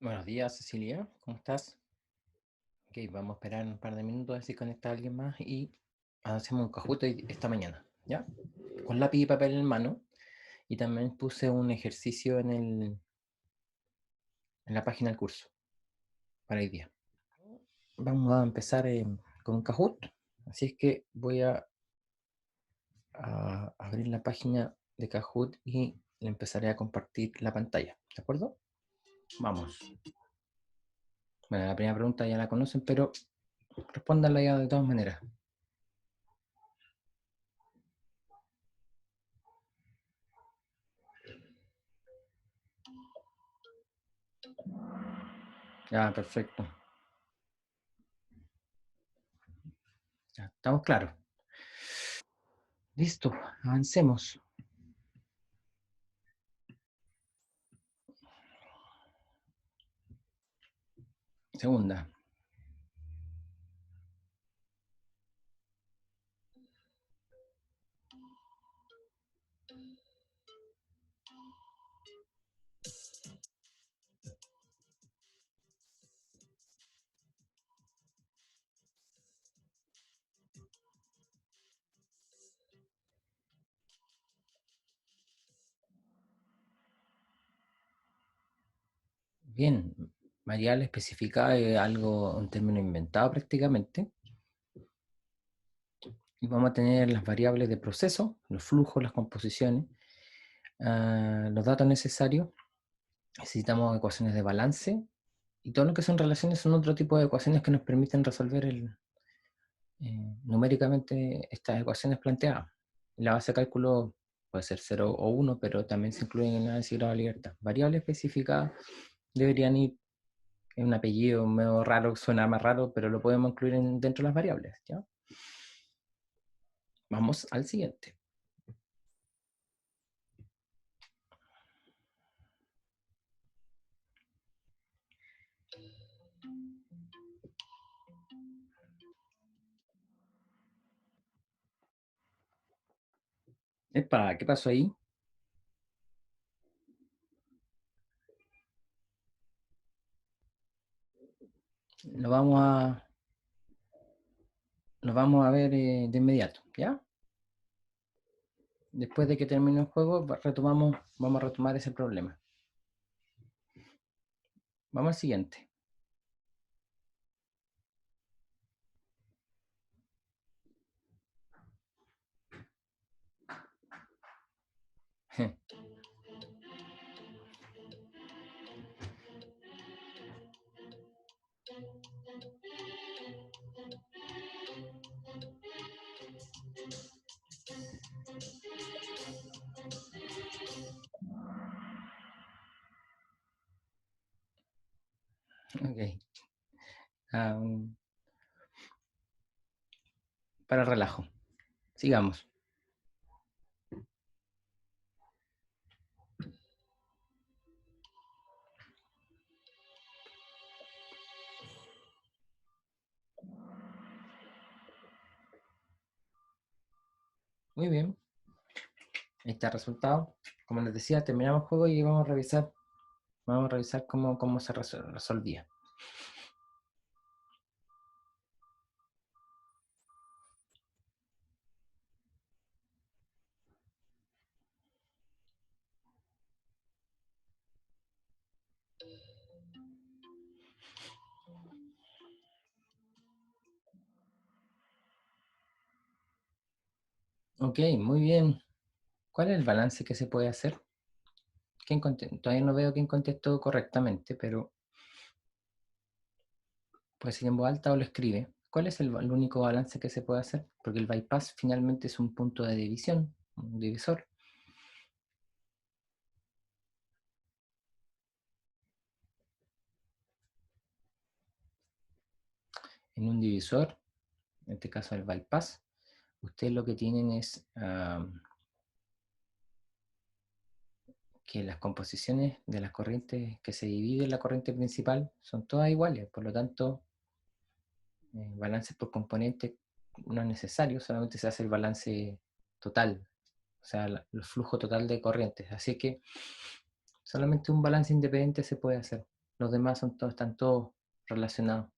Buenos días, Cecilia. ¿Cómo estás? Ok, vamos a esperar un par de minutos a ver si conecta alguien más y hacemos un cajuto esta mañana, ¿ya? Con lápiz y papel en mano. Y también puse un ejercicio en la página del curso para hoy día. Vamos a empezar con un Kahoot. Así es que voy a abrir la página de Kahoot y le empezaré a compartir la pantalla. ¿De acuerdo? Vamos. Bueno, la primera pregunta ya la conocen, pero respóndanla ya de todas maneras. Ya, perfecto. Ya, estamos claros. Listo, avancemos. Segunda. Bien, variable especificada es algo, un término inventado prácticamente. Y vamos a tener las variables de proceso, los flujos, las composiciones, los datos necesarios. Necesitamos ecuaciones de balance y todo lo que son relaciones son otro tipo de ecuaciones que nos permiten resolver numéricamente estas ecuaciones planteadas. La base de cálculo puede ser 0 o 1, pero también se incluyen en el análisis de grado de libertad. Variables especificadas deberían ir. Es un apellido medio raro, suena más raro, pero lo podemos incluir dentro de las variables, ¿ya? Vamos al siguiente. Epa, ¿qué pasó ahí? Lo vamos a, lo vamos a ver de inmediato, ¿ya? Después de que termine el juego, vamos a retomar ese problema. Vamos al siguiente. Ok. Um, para relajo. Sigamos. Muy bien. Ahí está el resultado. Como les decía, terminamos el juego y vamos a revisar cómo se resolvía. Ok, muy bien. ¿Cuál es el balance que se puede hacer? Todavía no veo quién contestó correctamente, pero puede ser en voz alta o lo escribe. ¿Cuál es el único balance que se puede hacer? Porque el bypass finalmente es un punto de división, un divisor. En un divisor, en este caso el bypass, ustedes lo que tienen es que las composiciones de las corrientes que se dividen en la corriente principal son todas iguales, por lo tanto, balance por componente no es necesario, solamente se hace el balance total, o sea, el flujo total de corrientes. Así que solamente un balance independiente se puede hacer. Los demás están todos relacionados.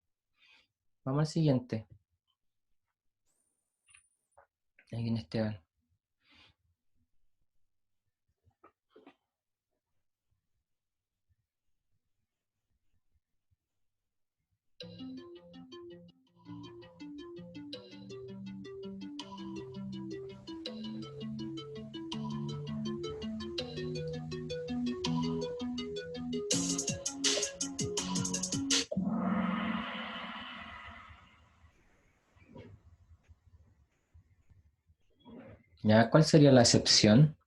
Vamos al siguiente. Ahí viene Esteban. ¿Ya? ¿Cuál sería la excepción?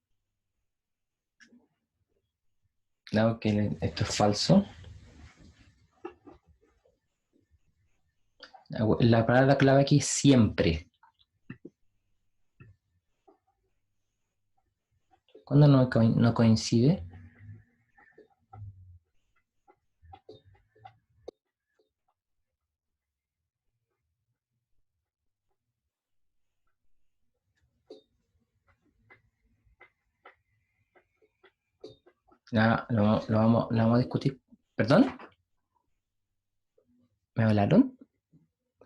Dado que esto es falso. La palabra clave aquí es siempre. ¿Cuándo no coincide? Lo vamos a discutir. ¿Perdón? ¿Me hablaron?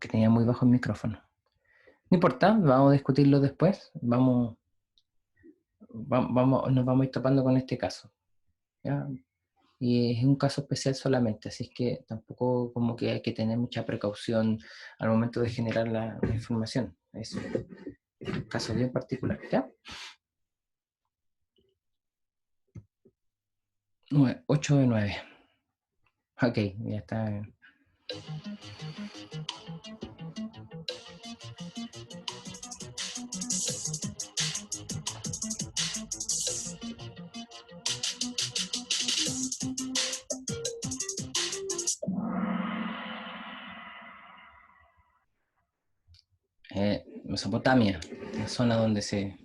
Que tenía muy bajo el micrófono. No importa, vamos a discutirlo después. Nos vamos a ir topando con este caso. ¿Ya? Y es un caso especial solamente, así es que tampoco como que hay que tener mucha precaución al momento de generar la información. Es un caso bien particular. ¿Ya? 8 de 9. Ok, ya está. Mesopotamia, la zona donde se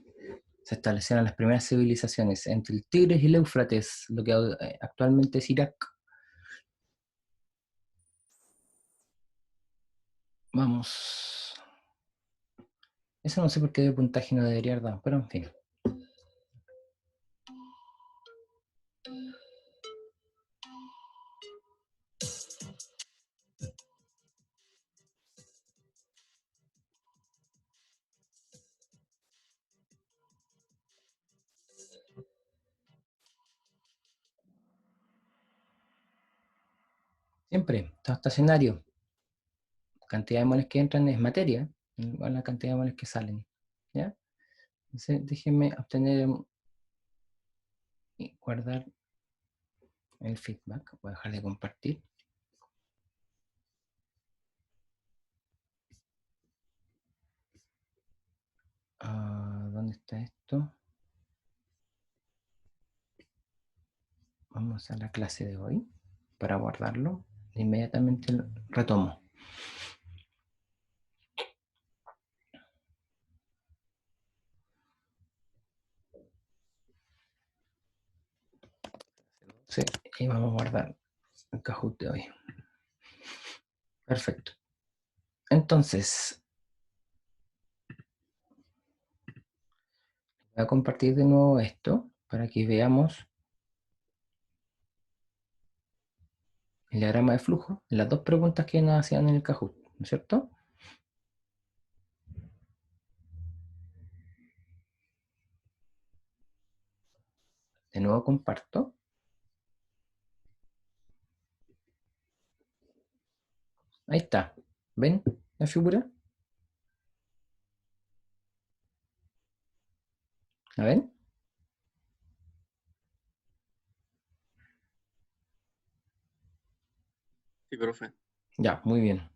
establecieron las primeras civilizaciones, entre el Tigris y el Éufrates, lo que actualmente es Irak. Vamos. Eso no sé por qué de puntaje no debería dar, pero en fin. Siempre, todo estacionario. Cantidad de moles que entran es materia, igual la cantidad de moles que salen. ¿Ya? Entonces, déjenme obtener y guardar el feedback. Voy a dejar de compartir. ¿Dónde está esto? Vamos a la clase de hoy para guardarlo. Inmediatamente lo retomo. Sí, y vamos a guardar el Kahoot de hoy. Perfecto. Entonces, voy a compartir de nuevo esto para que veamos el diagrama de flujo, las dos preguntas que nos hacían en el Kahoot, ¿no es cierto? De nuevo comparto. Ahí está. ¿Ven la figura? ¿La ven? Sí, profe. Ya, muy bien.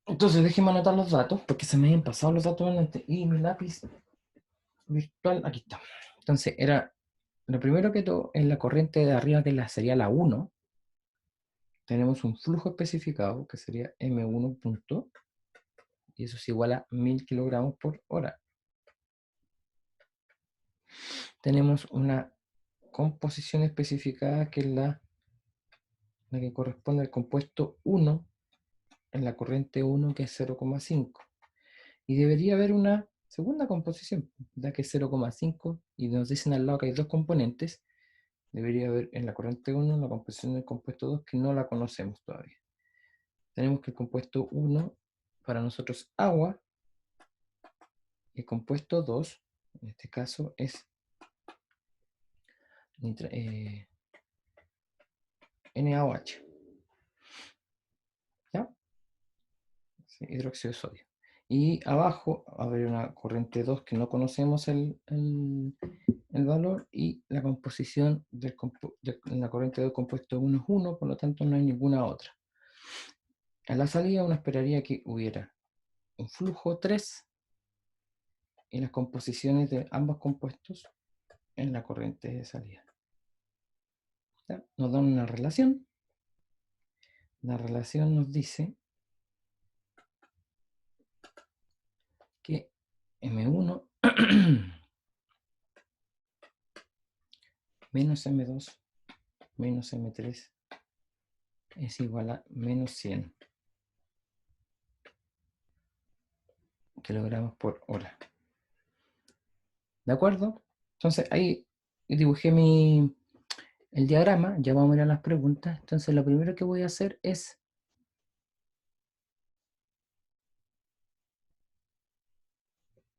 Entonces déjenme anotar los datos, porque se me habían pasado los datos delante. Y mi lápiz virtual, aquí está. Entonces, era lo primero que todo, en la corriente de arriba, que sería la 1, tenemos un flujo especificado, que sería M1 punto, y eso es igual a 1000 kilogramos por hora. Tenemos una composición especificada, que es la que corresponde al compuesto 1, en la corriente 1, que es 0,5. Y debería haber una segunda composición, ya que es 0,5, y nos dicen al lado que hay dos componentes. Debería haber en la corriente 1 la composición del compuesto 2, que no la conocemos todavía. Tenemos que el compuesto 1 para nosotros agua, el compuesto 2, en este caso, es NaOH, ¿ya? Sí, hidróxido de sodio. Y abajo va a haber una corriente 2 que no conocemos el valor, y la composición de la corriente del compuesto 1 es 1, por lo tanto no hay ninguna otra. A la salida uno esperaría que hubiera un flujo 3 y las composiciones de ambos compuestos en la corriente de salida. ¿Ya? Nos dan una relación. La relación nos dice que M1 menos M2 menos M3 es igual a menos 100 kilogramos por hora. ¿De acuerdo? Entonces ahí dibujé el diagrama. Ya vamos a ir a las preguntas. Entonces lo primero que voy a hacer es...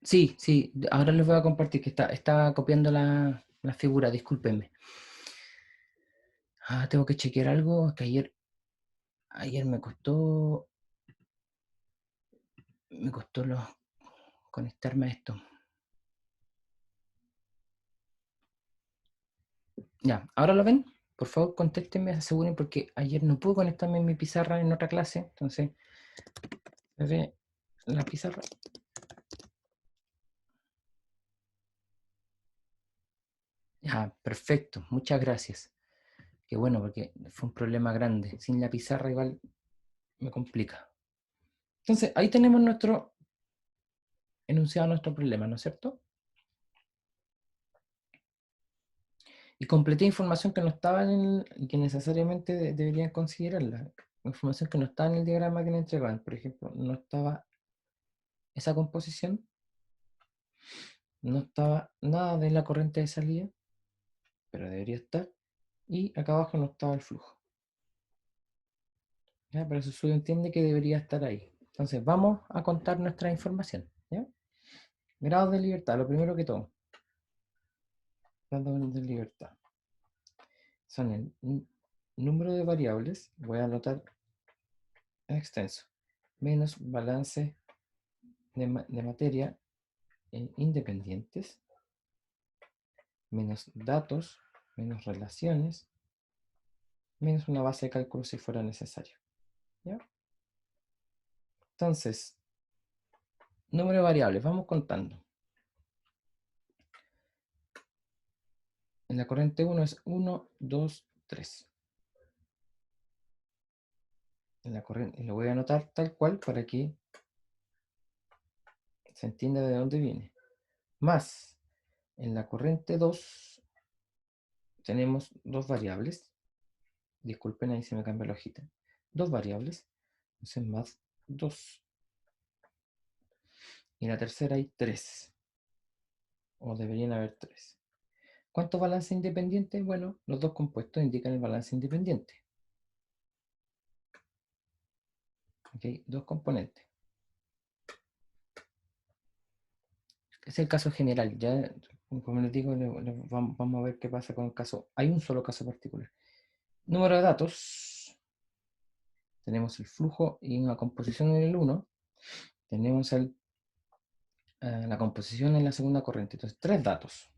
Sí, sí, ahora les voy a compartir que está copiando la figura, discúlpenme. Tengo que chequear algo, que ayer me costó conectarme a esto. Ya, ¿ahora lo ven? Por favor, contéstenme, aseguren, porque ayer no pude conectarme en mi pizarra en otra clase, entonces, ve la pizarra. Ya, perfecto, muchas gracias. Qué bueno, porque fue un problema grande. Sin la pizarra igual me complica. Entonces, ahí tenemos enunciado nuestro problema, ¿no es cierto? Y completé información que no estaba y que necesariamente deberían considerarla. Información que no estaba en el diagrama que me entregaban. Por ejemplo, no estaba esa composición, no estaba nada de la corriente de salida, pero debería estar. Y acá abajo no estaba el flujo. ¿Ya? Pero eso entiende que debería estar ahí. Entonces, vamos a contar nuestra información. ¿Ya? Grados de libertad, lo primero que todo. Grados de libertad. Son el número de variables, voy a anotar en extenso, menos balance de materia independientes, menos datos, menos relaciones, menos una base de cálculo si fuera necesario. ¿Ya? Entonces, número de variables, vamos contando. En la corriente 1 es 1, 2, 3. En la corriente, lo voy a anotar tal cual para que se entienda de dónde viene. Más, en la corriente 2 tenemos dos variables. Disculpen, ahí se me cambia la hojita. Dos variables. Entonces más 2. Y en la tercera hay 3. O deberían haber 3. ¿Cuántos balances independientes? Bueno, los dos compuestos indican el balance independiente. ¿Ok? Dos componentes. Es el caso general. Ya, como les digo, vamos a ver qué pasa con el caso. Hay un solo caso particular. Número de datos. Tenemos el flujo y una composición en el 1. Tenemos la composición en la segunda corriente. Entonces, 3 datos.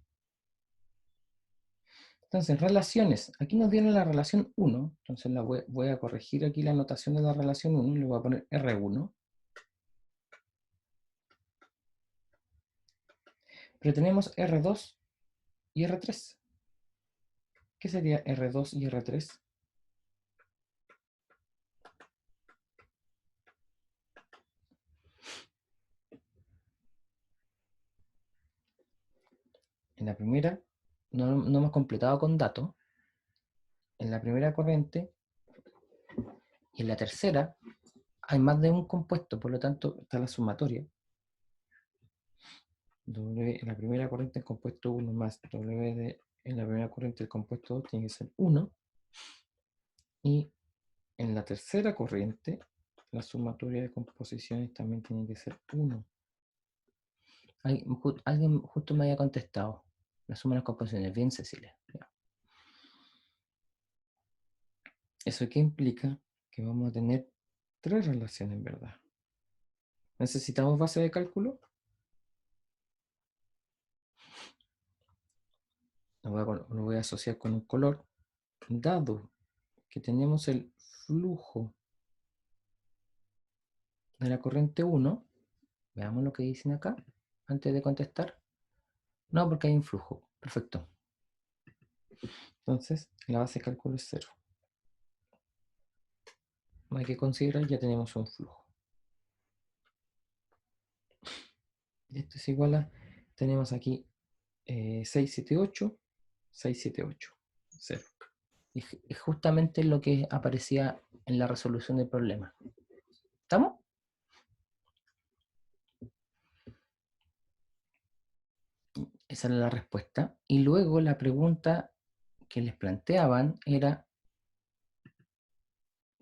Entonces, relaciones. Aquí nos viene la relación 1. Entonces, voy a corregir aquí la anotación de la relación 1. Le voy a poner R1. Pero tenemos R2 y R3. ¿Qué sería R2 y R3? En la primera, no hemos completado con datos. En la primera corriente y en la tercera hay más de un compuesto, por lo tanto está la sumatoria. W en la primera corriente del compuesto 1 más W en la primera corriente del compuesto 2 tiene que ser 1. Y en la tercera corriente, la sumatoria de composiciones también tiene que ser 1. Alguien justo me había contestado. La suma de las composiciones. Bien, Cecilia. Ya. ¿Eso qué implica? Que vamos a tener 3 relaciones, en verdad. ¿Necesitamos base de cálculo? Lo voy a asociar con un color. Dado que tenemos el flujo de la corriente 1, veamos lo que dicen acá, antes de contestar. No, porque hay un flujo. Perfecto. Entonces, la base de cálculo es 0. No hay que considerar, ya tenemos un flujo. Y esto es igual a, tenemos aquí 678, 678, 0. Y es justamente lo que aparecía en la resolución del problema. ¿Estamos? Esa era la respuesta. Y luego la pregunta que les planteaban era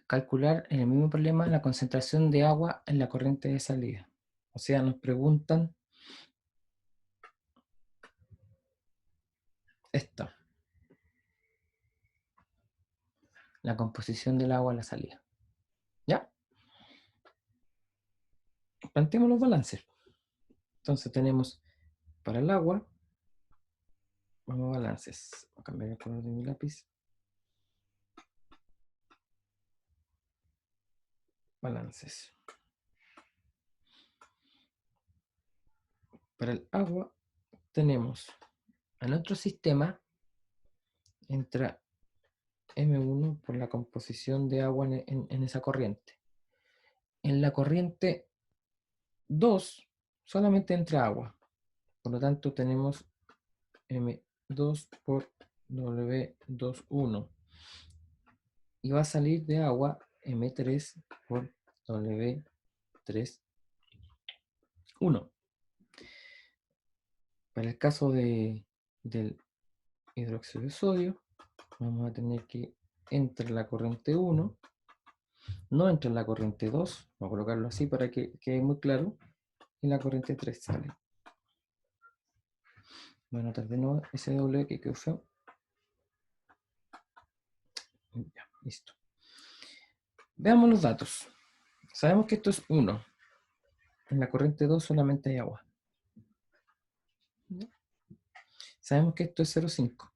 calcular en el mismo problema la concentración de agua en la corriente de salida. O sea, nos preguntan esto, la composición del agua a la salida. ¿Ya? Planteemos los balances. Entonces tenemos para el agua, vamos a balances. Voy a cambiar el color de mi lápiz. Balances. Para el agua tenemos en otro sistema entra M1 por la composición de agua en esa corriente. En la corriente 2 solamente entra agua. Por lo tanto tenemos M2 por W21. Y va a salir de agua M3 por W31. Para el caso del hidróxido de sodio, vamos a tener que entra la corriente 1, no entra en la corriente 2, voy a colocarlo así para que quede muy claro, y la corriente 3 sale. Voy a anotar de nuevo ese W que quedó feo. Ya, listo. Veamos los datos. Sabemos que esto es 1. En la corriente 2 solamente hay agua. Sabemos que esto es 0,5.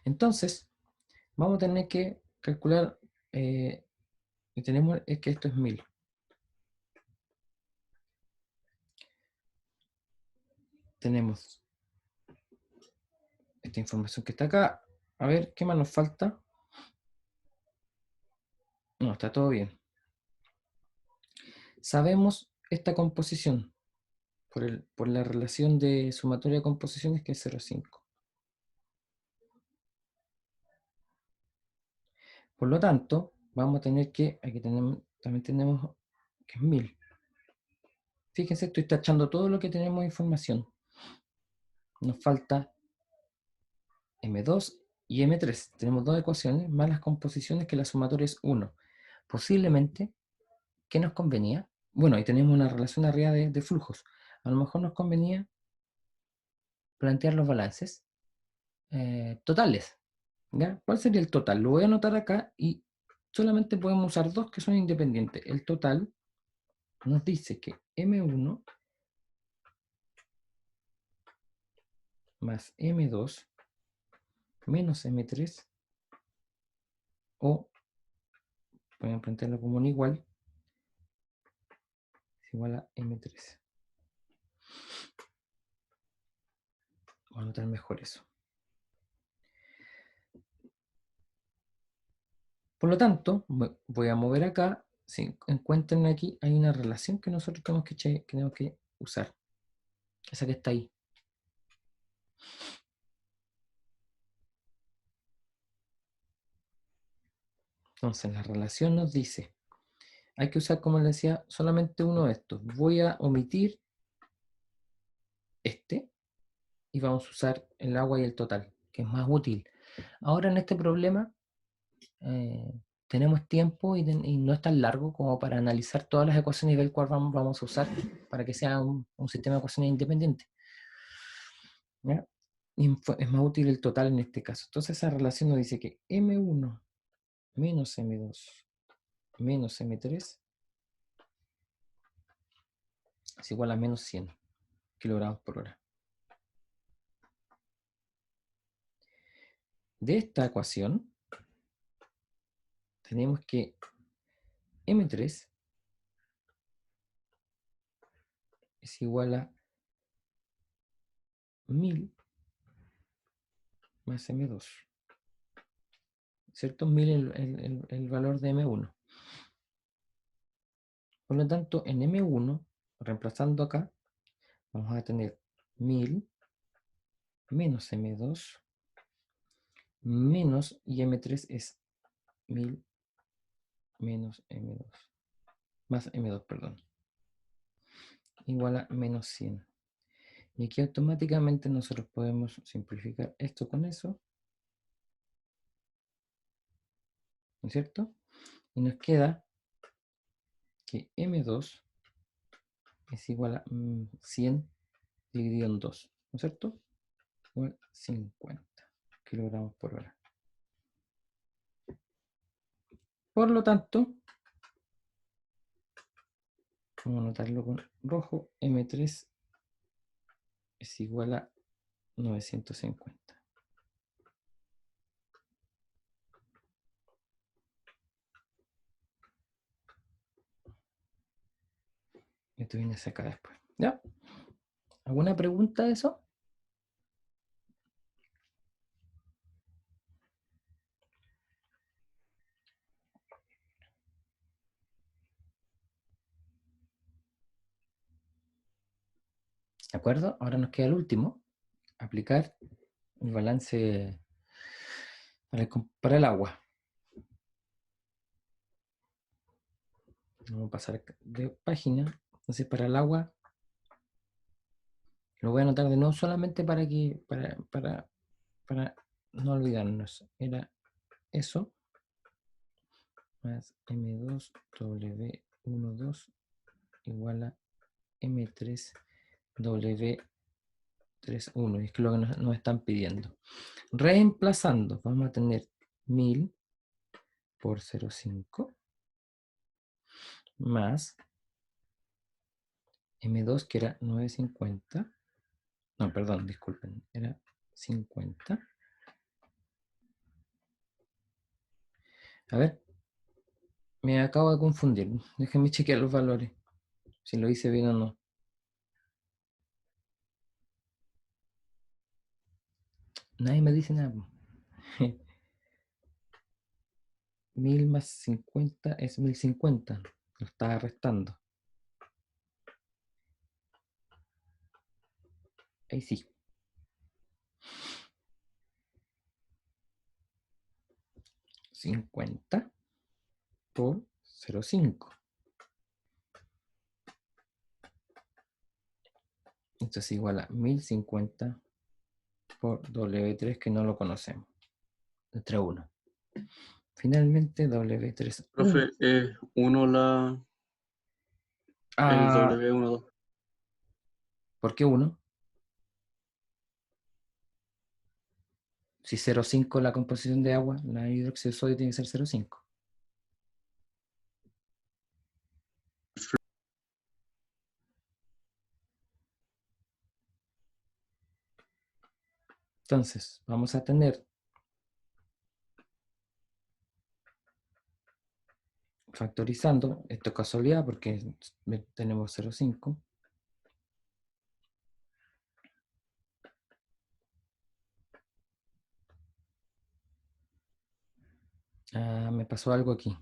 Entonces, vamos a tener que calcular, y tenemos es que esto es 1000. Tenemos esta información que está acá. A ver, ¿qué más nos falta? No, está todo bien. Sabemos esta composición por la relación de sumatoria de composiciones que es 0,5. Por lo tanto, vamos a tener que, aquí también tenemos que es 1000. Fíjense, estoy tachando todo lo que tenemos de información. Nos falta M2 y M3. Tenemos dos ecuaciones más las composiciones que la sumatoria es 1. Posiblemente, ¿qué nos convenía? Bueno, ahí tenemos una relación arriba de flujos. A lo mejor nos convenía plantear los balances totales. ¿Ya? ¿Cuál sería el total? Lo voy a anotar acá y solamente podemos usar dos que son independientes. El total nos dice que M1 más M2 menos M3 o, voy a plantearlo como un igual, es igual a M3. Voy a anotar mejor eso. Por lo tanto, voy a mover acá. Si encuentran aquí, hay una relación que nosotros tenemos que usar. Esa que está ahí. Entonces, la relación nos dice, hay que usar, como les decía, solamente uno de estos. Voy a omitir este y vamos a usar el agua y el total, que es más útil. Ahora en este problema tenemos tiempo y no es tan largo como para analizar todas las ecuaciones y ver cuál vamos a usar para que sea un sistema de ecuaciones independiente. ¿Ya? Y es más útil el total en este caso. Entonces esa relación nos dice que M1 menos M2 menos M3 es igual a menos 100 kilogramos por hora. De esta ecuación tenemos que M3 es igual a 1000 más M2. ¿Cierto? 1000 el valor de M1. Por lo tanto, en M1, reemplazando acá, vamos a tener 1000 menos M2 menos, y M3 es 1000 menos M2, más M2, perdón, igual a menos 100. Y aquí automáticamente nosotros podemos simplificar esto con eso, ¿no es cierto? Y nos queda que M2 es igual a 100 dividido en 2, ¿no es cierto? Igual 50 kilogramos por hora. Por lo tanto, vamos a anotarlo con rojo, M3 es igual a 950. Esto viene acá después. ¿Ya? ¿Alguna pregunta de eso? ¿De acuerdo? Ahora nos queda el último. Aplicar el balance para el agua. Vamos a pasar de página. Entonces, para el agua, lo voy a anotar de nuevo solamente para no olvidarnos. Era eso, más M2W12 igual a M3W31. Es que lo que nos están pidiendo. Reemplazando, vamos a tener 1000 por 0,5 más M2, que era 950. No, perdón, disculpen, era 50. A ver, me acabo de confundir. Déjenme chequear los valores, si lo hice bien o no. Nadie me dice nada. 1000 más 50 es 1050. Lo estaba restando. Ahí sí. $50 por 0,5. Esto es igual a 1050 por W3, que no lo conocemos. Letra 1. Finalmente, W3. Profe, 1 el Ah, W12. ¿por qué 1? Si 0,5 la composición de agua, la hidróxido de sodio tiene que ser 0,5. Entonces, vamos a tener, factorizando, esto es casualidad porque tenemos 0,5. Ah, me pasó algo aquí.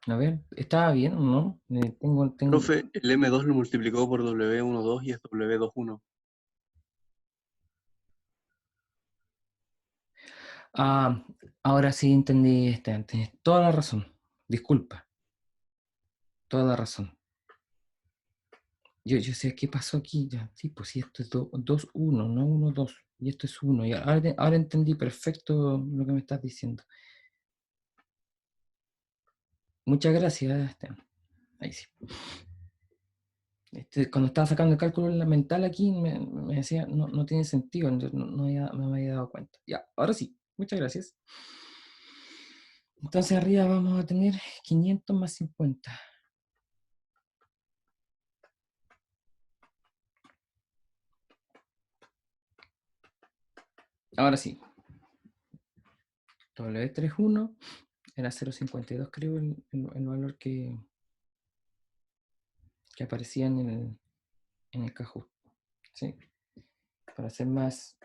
A ver, ¿estaba bien o no? Tengo... Profe, el M2 lo multiplicó por W12 y es W21. Ah, ahora sí entendí, tienes toda la razón. Disculpa, toda la razón. Yo sé qué pasó aquí ya. Sí, pues sí, esto es 2, 1, no 1, 2. Y esto es 1. Y ahora entendí perfecto lo que me estás diciendo. Muchas gracias, Esteban. Ahí sí. Cuando estaba sacando el cálculo mental aquí, me decía, no tiene sentido, no me había dado cuenta. Ya, ahora sí, muchas gracias. Entonces arriba vamos a tener 500 más 50. Ahora sí, W31 era 0,52 creo el valor que aparecía en el Kahoot. ¿Sí? Para ser más,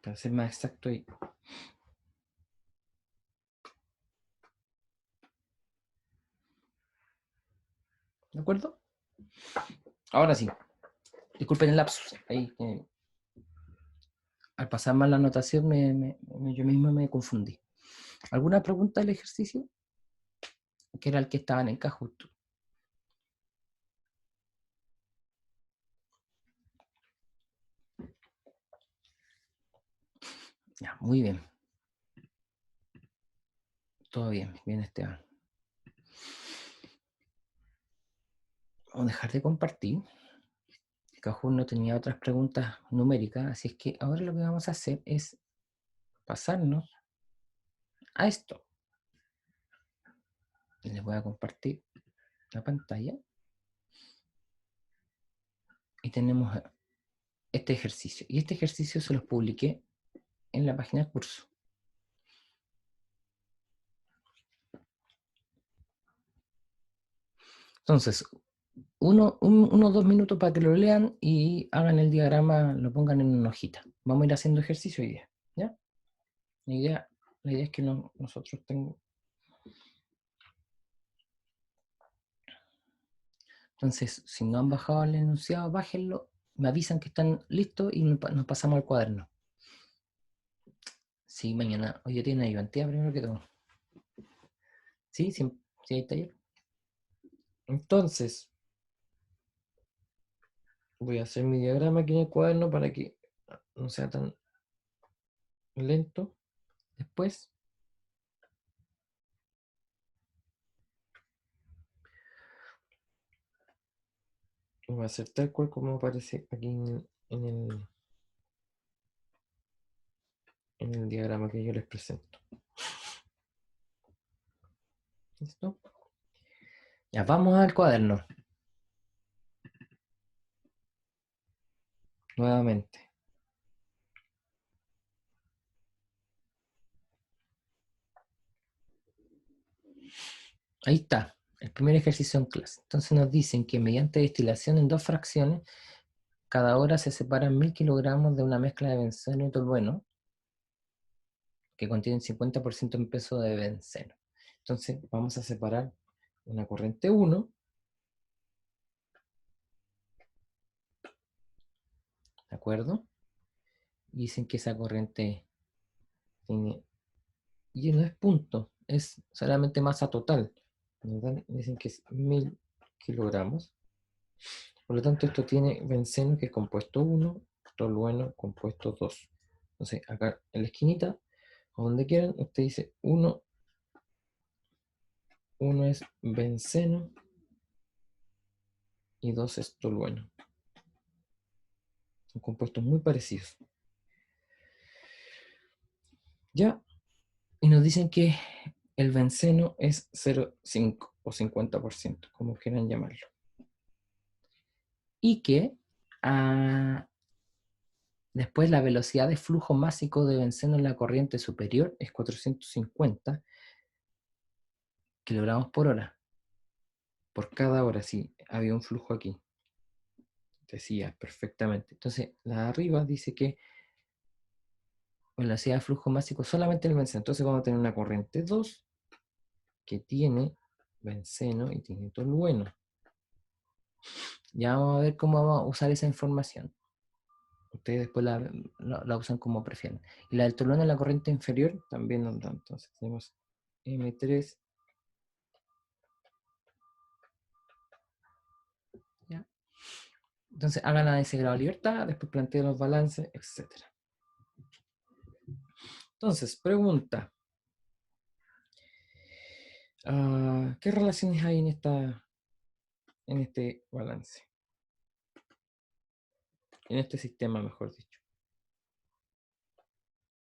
exacto ahí. ¿De acuerdo? Ahora sí, disculpen el lapsus. Ahí, al pasar mal la anotación, yo mismo me confundí. ¿Alguna pregunta del ejercicio? Que era el que estaba en el Kahoot. Ya, muy bien. Todo bien, bien Esteban. Vamos a dejar de compartir. El Kahoot no tenía otras preguntas numéricas, así es que ahora lo que vamos a hacer es pasarnos a esto. Les voy a compartir la pantalla. Y tenemos este ejercicio. Y este ejercicio se los publiqué en la página del curso. Entonces, uno o 2 minutos para que lo lean y hagan el diagrama, lo pongan en una hojita. Vamos a ir haciendo ejercicio hoy día. ¿Ya? La idea es que nosotros tengamos... Entonces, si no han bajado el enunciado, bájenlo, me avisan que están listos y nos pasamos al cuaderno. Sí, mañana, hoy día tiene ayudantía primero que todo. Sí, sí, sí hay taller. Entonces, voy a hacer mi diagrama aquí en el cuaderno para que no sea tan lento. Después, voy a hacer tal cual como aparece aquí en el diagrama que yo les presento. ¿Listo? Ya vamos al cuaderno. Nuevamente. Ahí está. El primer ejercicio en clase. Entonces nos dicen que mediante destilación en dos fracciones, cada hora se separan 1000 kilogramos de una mezcla de benceno y tolueno que contienen 50% en peso de benceno. Entonces vamos a separar una corriente 1, ¿de acuerdo? Y dicen que esa corriente tiene, y no es punto, es solamente masa total. Dicen que es 1000 kilogramos. Por lo tanto, esto tiene benceno, que es compuesto 1, tolueno, compuesto 2. Entonces, acá en la esquinita, o donde quieran, usted dice 1 es benceno y 2 es tolueno. Son compuestos muy parecidos. ¿Ya? Y nos dicen que el benceno es 0,5 o 50%, como quieran llamarlo. Y que después la velocidad de flujo másico de benceno en la corriente superior es 450 kilogramos por hora. Por cada hora, sí, había un flujo aquí. Decía perfectamente. Entonces, la de arriba dice que velocidad de flujo másico solamente el benceno. Entonces vamos a tener una corriente 2 que tiene benceno y tiene tolueno. Ya vamos a ver cómo vamos a usar esa información. Ustedes después la usan como prefieren. Y la del tolueno en la corriente inferior también nos da. Entonces tenemos M3. ¿Ya? Entonces hagan la de ese grado de libertad, después planteen los balances, etc. Entonces, pregunta. ¿Qué relaciones hay en este balance? En este sistema, mejor dicho.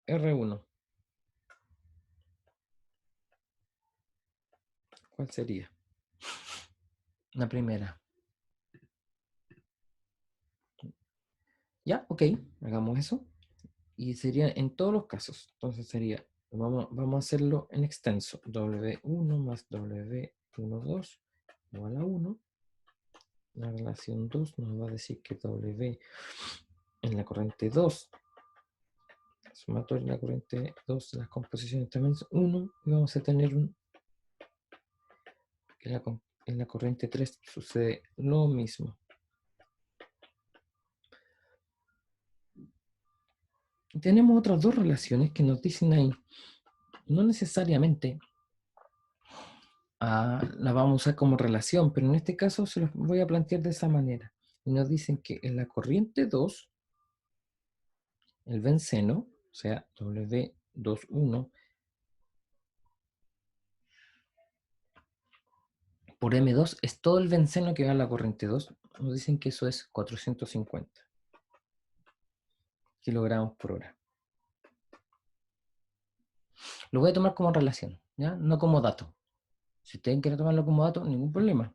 R1. ¿Cuál sería? La primera. Ya, ok, hagamos eso. Y sería en todos los casos. Entonces sería, vamos a hacerlo en extenso. W1 más W12 igual a 1. La relación 2 nos va a decir que W en la corriente 2, sumatoria en la corriente 2, las composiciones también son 1. Y vamos a tener en la corriente 3 sucede lo mismo. Y tenemos otras dos relaciones que nos dicen ahí, no necesariamente la vamos a usar como relación, pero en este caso se los voy a plantear de esa manera. Y nos dicen que en la corriente 2, el benceno, o sea, W21 por M2 es todo el benceno que va a la corriente 2. Nos dicen que eso es 450 kilogramos por hora. Lo voy a tomar como relación, ¿ya? No como dato. Si ustedes quieren tomarlo como dato, ningún problema.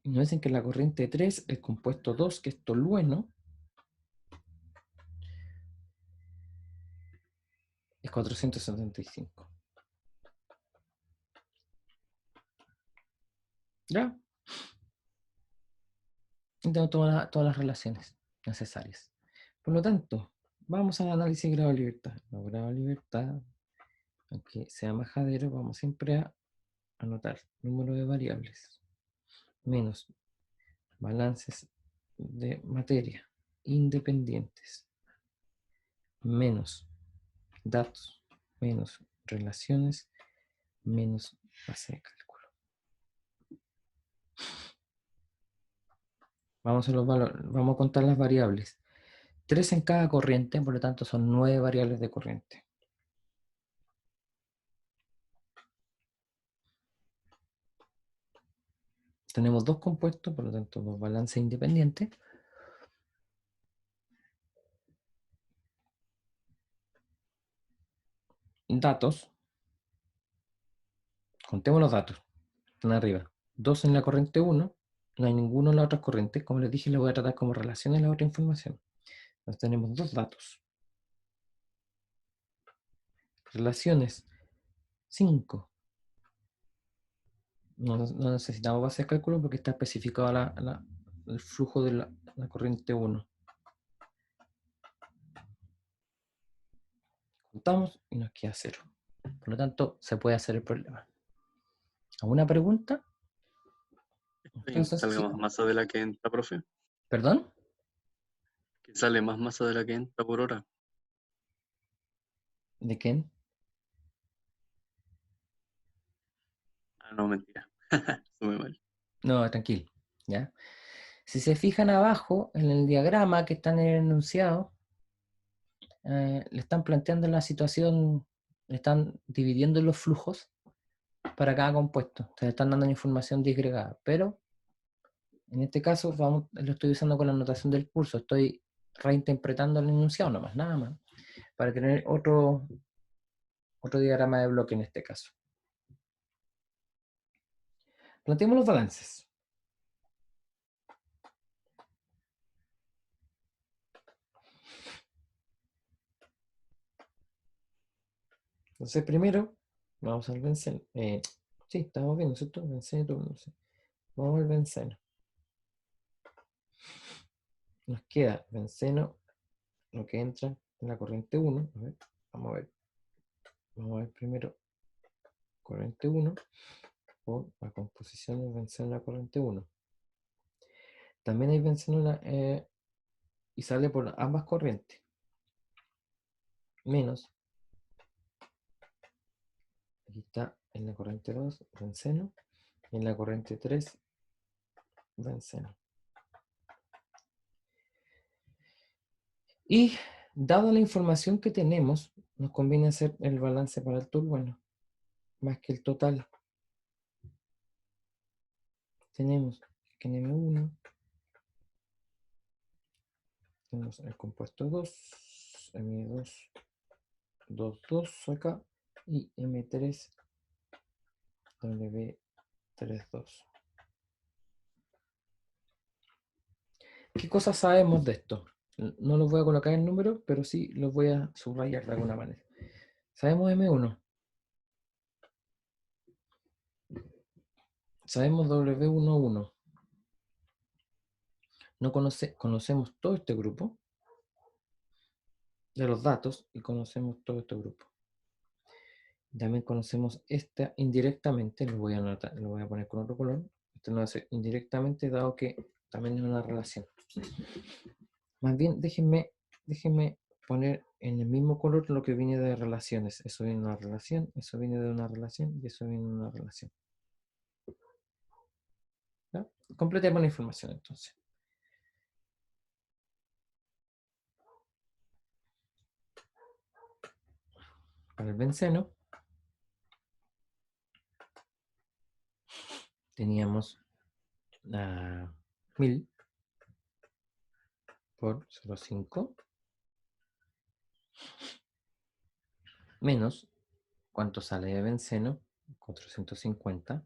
Y nos dicen que en la corriente 3, el compuesto 2, que es tolueno, es 475. ¿Ya? Y tengo todas las relaciones necesarias. Por lo tanto, vamos al análisis de grado de libertad. El grado de libertad, aunque sea majadero, vamos siempre a anotar número de variables menos balances de materia independientes menos datos menos relaciones menos base de cálculo. Vamos a contar las variables. 3 en cada corriente, por lo tanto son 9 variables de corriente. Tenemos dos compuestos, por lo tanto dos balances independientes. Datos. Contemos los datos. Están arriba. 2 en la corriente 1. No hay ninguno en la otra corriente. Como les dije, le voy a tratar como relación en la otra información. Entonces tenemos dos datos. Relaciones 5. No necesitamos base de cálculo porque está especificado el flujo de la corriente 1. Contamos y nos queda 0. Por lo tanto, se puede hacer el problema. ¿Alguna pregunta? Que Entonces, salga sí. más masa de la que entra, profe. ¿Perdón? Que sale más masa de la que entra por hora. ¿De quién? Ah, no, mentira. Sume mal. No, tranquilo. ¿Ya? Si se fijan abajo en el diagrama que está en el enunciado, le están planteando la situación, le están dividiendo los flujos para cada compuesto. Entonces están dando información disgregada. Pero en este caso lo estoy usando con la notación del curso. Estoy reinterpretando el enunciado nomás, nada más. Para tener otro diagrama de bloque en este caso. Planteemos los balances. Entonces primero vamos al benceno. Sí, estamos viendo, ¿cierto? Benceno, no sé. Vamos al benceno. Nos queda benceno, lo que entra en la corriente 1. A ver, vamos a ver. Vamos a ver primero corriente 1 por la composición del benceno en la corriente 1. También hay benceno y sale por ambas corrientes. Menos, aquí está en la corriente 2, benceno, y en la corriente 3, benceno. Y dada la información que tenemos, nos conviene hacer el balance para el tolueno, más que el total. Tenemos que en M1 tenemos el compuesto 2, M2, 2, 2 acá, y M3, W3, 2. ¿Qué cosas sabemos de esto? No los voy a colocar en número, pero sí los voy a subrayar de alguna manera. Sabemos M1. Sabemos W11. No conocemos todo este grupo de los datos y conocemos todo este grupo. También conocemos esta indirectamente, lo voy a anotar, lo voy a poner con otro color. Esto lo hace indirectamente, dado que también es una relación. Más bien, déjenme poner en el mismo color lo que viene de relaciones. Eso viene de una relación, eso viene de una relación y eso viene de una relación. ¿Ya? Completemos la información entonces. Para el benceno teníamos 1000 por 0,5 menos, ¿cuánto sale de benceno? 450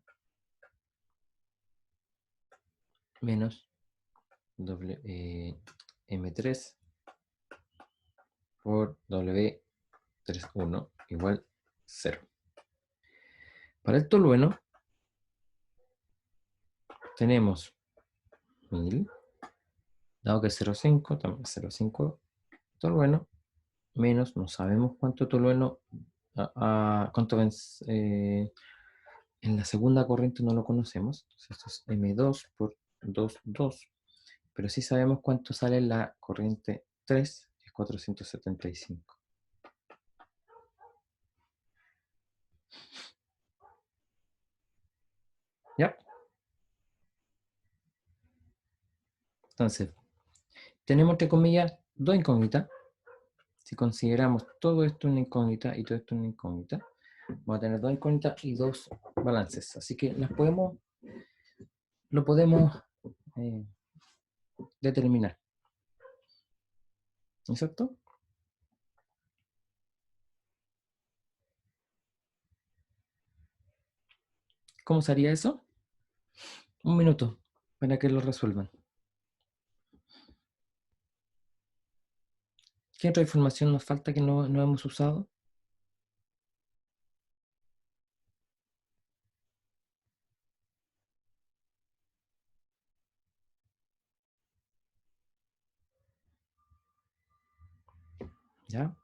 menos M3 por W31 igual 0. Para el tolueno tenemos 1000, dado que es 0,5, también 0,5 tolueno, menos, no sabemos cuánto tolueno, en la segunda corriente no lo conocemos, entonces esto es M2 por 2, 2, pero sí sabemos cuánto sale en la corriente 3, que es 475. ¿Ya? Entonces, tenemos entre comillas dos incógnitas. Si consideramos todo esto una incógnita y todo esto una incógnita, vamos a tener dos incógnitas y dos balances. Así que lo podemos eh, determinar. ¿No es cierto? ¿Cómo sería eso? Un minuto para que lo resuelvan. ¿Qué otra información nos falta que no hemos usado? ¿Ya?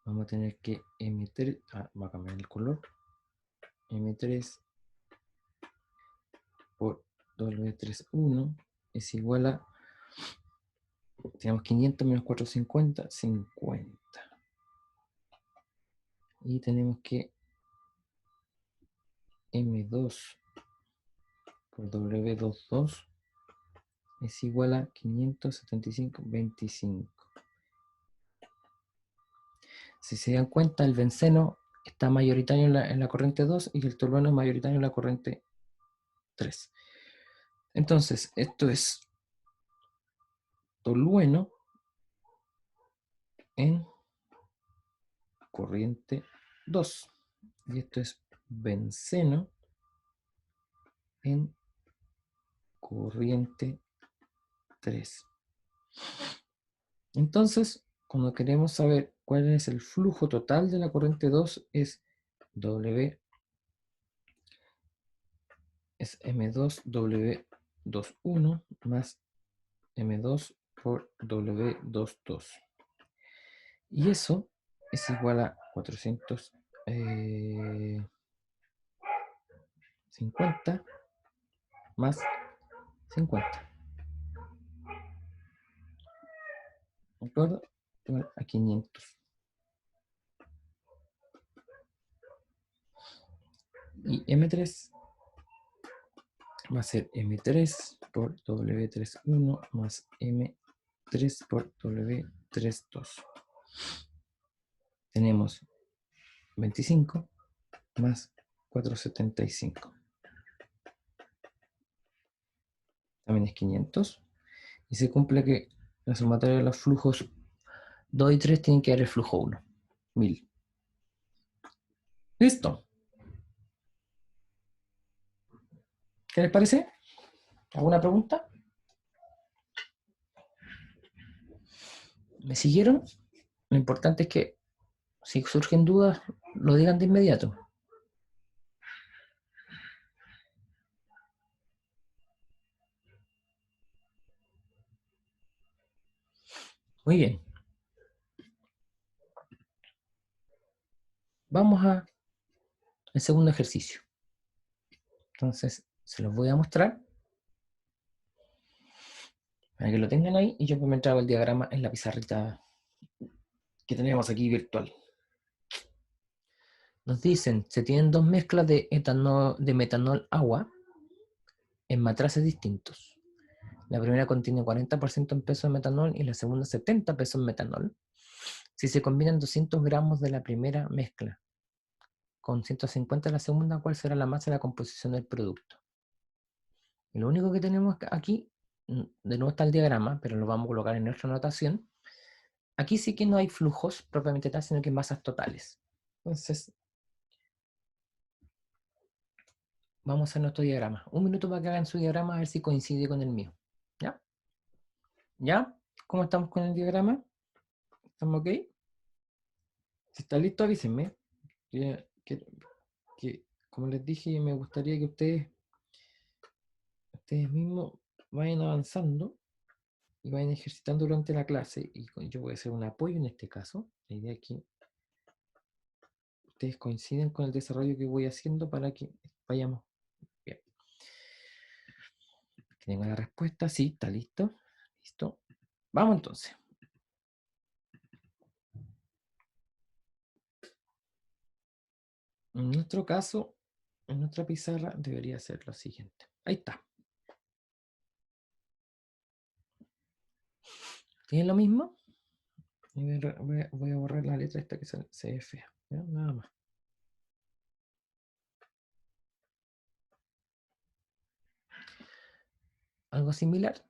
Vamos a tener que M3, va a cambiar el color, M3 por W31 es igual a, tenemos 500 menos 450, 50. Y tenemos que M2 por W22 es igual a 575, 25. Si se dan cuenta, el benceno está mayoritario en la corriente 2 y el tolueno es mayoritario en la corriente 3. Entonces, esto es tolueno en corriente 2. Y esto es benceno en corriente 3. Entonces, cuando queremos saber cuál es el flujo total de la corriente 2, es W, es M2W21 más M2 por W22. Y eso es igual a 450 más 50. ¿De acuerdo? Igual a 500. Y M3 va a ser M3 por W31 más M3 por W32. Tenemos 25 más 475. También es 500. Y se cumple que la sumatoria de los flujos 2 y 3 tienen que dar el flujo 1. 1000. Listo. ¿Qué les parece? ¿Alguna pregunta? ¿Me siguieron? Lo importante es que si surgen dudas, lo digan de inmediato. Muy bien. Vamos al segundo ejercicio. Entonces, se los voy a mostrar para que lo tengan ahí y yo me trago el diagrama en la pizarrita que tenemos aquí virtual. Nos dicen, se tienen dos mezclas de metanol agua en matraces distintos. La primera contiene 40% en peso de metanol y la segunda 70 pesos en metanol. Si se combinan 200 gramos de la primera mezcla con 150 de la segunda, ¿cuál será la masa de la composición del producto? Y lo único que tenemos aquí, de nuevo está el diagrama, pero lo vamos a colocar en nuestra anotación. Aquí sí que no hay flujos propiamente tal, sino que masas totales. Entonces, vamos a hacer nuestro diagrama. Un minuto para que hagan su diagrama a ver si coincide con el mío. ¿Ya? ¿Ya? ¿Cómo estamos con el diagrama? ¿Estamos ok? Si está listo, avísenme. Que, que- como les dije, me gustaría que ustedes mismos vayan avanzando y vayan ejercitando durante la clase. Y yo voy a hacer un apoyo en este caso. La idea es que ustedes coinciden con el desarrollo que voy haciendo para que vayamos bien. Que tenga la respuesta, sí, está listo. Listo. Vamos entonces. En nuestro caso, en nuestra pizarra debería ser lo siguiente. Ahí está. ¿Tienen lo mismo? Voy a borrar la letra esta que se ve fea. ¿Ya? Nada más. ¿Algo similar?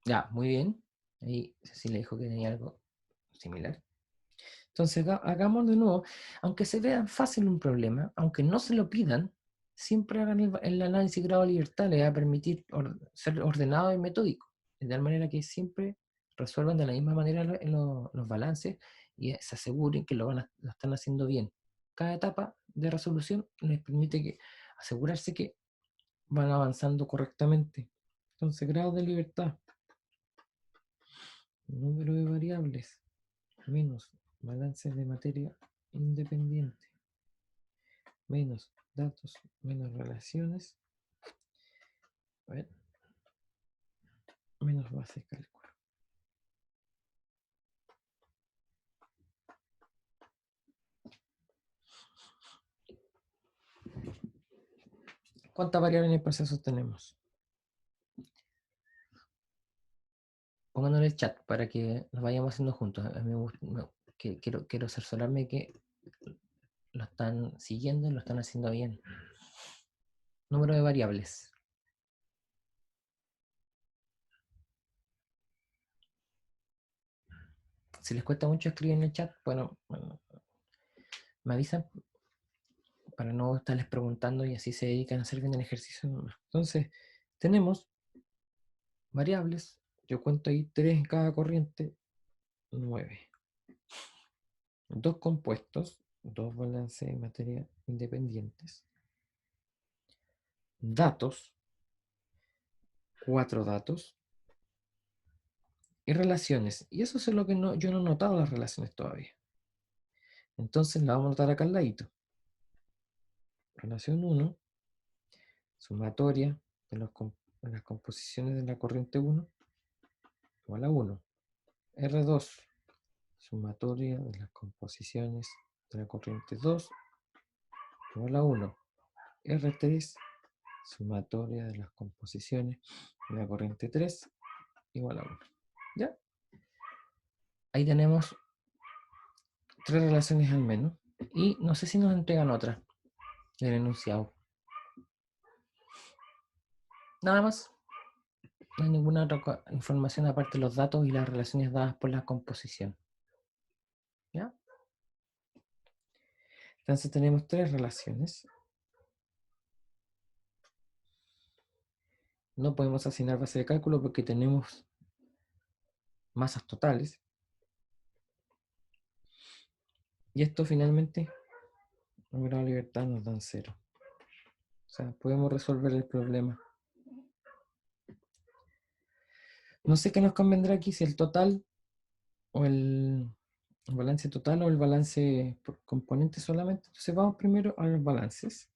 Ya, muy bien. Ahí Cecilia dijo que tenía algo similar. Entonces, hagamos de nuevo. Aunque se vea fácil un problema, aunque no se lo pidan, siempre hagan el análisis grado de libertad. Les va a permitir ser ordenado y metódico. De tal manera que siempre resuelvan de la misma manera los balances y se aseguren que lo están haciendo bien. Cada etapa de resolución les permite asegurarse que van avanzando correctamente. Entonces, grado de libertad. Número de variables menos balance de materia independiente menos datos menos relaciones, a ver, menos base de cálculo. ¿Cuántas variables en el proceso tenemos? Pónganlo en el chat para que nos vayamos haciendo juntos. A mí quiero cerciorarme que lo están siguiendo y lo están haciendo bien. Número de variables. Si les cuesta mucho escribir en el chat, bueno, me avisan para no estarles preguntando y así se dedican a hacer bien el ejercicio. Entonces, tenemos variables. Yo cuento ahí 3 en cada corriente, 9. Dos compuestos, dos balances de materia independientes. datos, 4 datos y relaciones. Y eso es lo que yo no he notado las relaciones todavía. Entonces la vamos a notar acá al ladito. Relación 1, sumatoria de las composiciones de la corriente 1 igual a 1. R2, sumatoria de las composiciones de la corriente 2 igual a 1. R3, sumatoria de las composiciones de la corriente 3 igual a 1. ¿Ya? Ahí tenemos 3 relaciones al menos. Y no sé si nos entregan otra del enunciado. Nada más. No hay ninguna otra información aparte de los datos y las relaciones dadas por la composición. ¿Ya? Entonces tenemos 3 relaciones. No podemos asignar base de cálculo porque tenemos masas totales. Y esto finalmente, en grado de libertad nos dan 0. O sea, podemos resolver el problema. No sé qué nos convendrá aquí, si el total o el balance total o el balance por componentes solamente. Entonces vamos primero a los balances.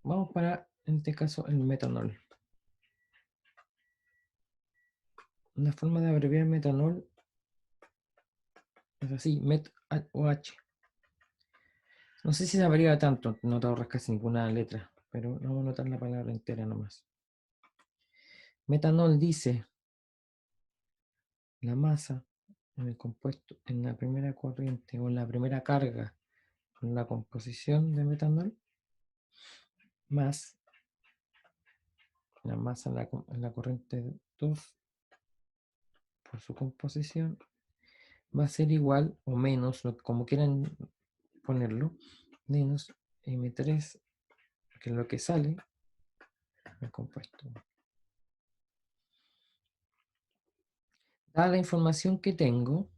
Vamos para, en este caso, el metanol. Una forma de abreviar metanol es así, met-OH. No sé si se abrevia tanto, no te ahorras casi ninguna letra, pero vamos a notar la palabra entera nomás. Metanol dice la masa en el compuesto, en la primera corriente o en la primera carga con la composición de metanol, más la masa en la corriente 2 por su composición, va a ser igual o menos, como quieran ponerlo, menos M3, que es lo que sale del compuesto. Dada la información que tengo,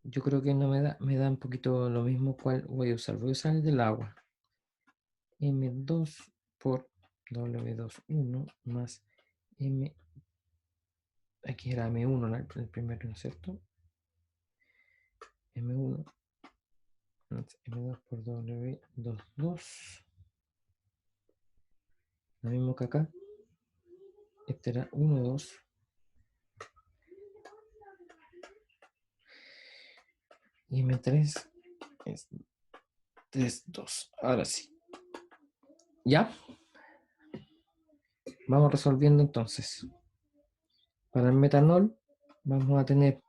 yo creo que no me da un poquito lo mismo cuál voy a usar. Voy a usar el del agua. M2 por W21 más M, aquí era M1 el primero, ¿no es cierto? M1 más M2 por W22. Lo mismo que acá. Este era 1, 2. Y M3 es 3, 2. Ahora sí. ¿Ya? Vamos resolviendo entonces. Para el metanol vamos a tener